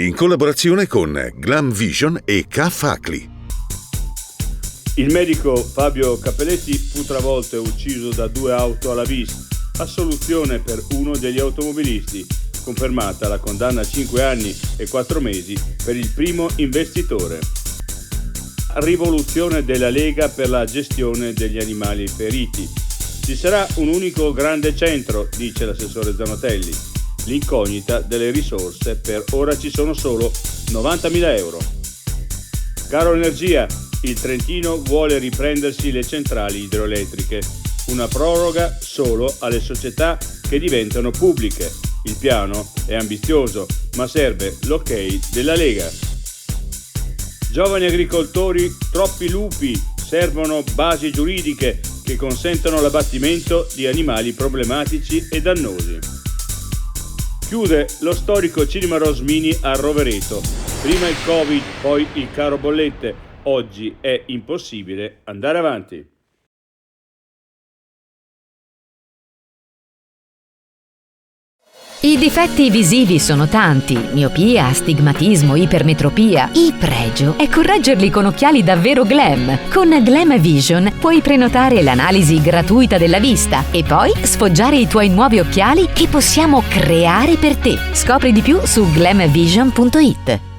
in collaborazione con Glam Vision e K-Facli. Il medico Fabio Cappelletti fu travolto e ucciso da 2 auto alla vis. Assoluzione per uno degli automobilisti. Confermata la condanna a 5 anni e 4 mesi per il primo investitore. Rivoluzione della Lega per la gestione degli animali feriti. Ci sarà un unico grande centro, dice l'assessore Zanottelli. L'incognita delle risorse, per ora ci sono solo 90.000 euro. Caro Energia, il Trentino vuole riprendersi le centrali idroelettriche. Una proroga solo alle società che diventano pubbliche. Il piano è ambizioso, ma serve l'ok della Lega. Giovani agricoltori, troppi lupi, servono basi giuridiche che consentano l'abbattimento di animali problematici e dannosi. Chiude lo storico Cinema Rosmini a Rovereto. Prima il Covid, poi il caro bollette. Oggi è impossibile andare avanti. I difetti visivi sono tanti: miopia, astigmatismo, ipermetropia. Il pregio è correggerli con occhiali davvero glam. Con Glam Vision puoi prenotare l'analisi gratuita della vista e poi sfoggiare i tuoi nuovi occhiali che possiamo creare per te. Scopri di più su glamvision.it.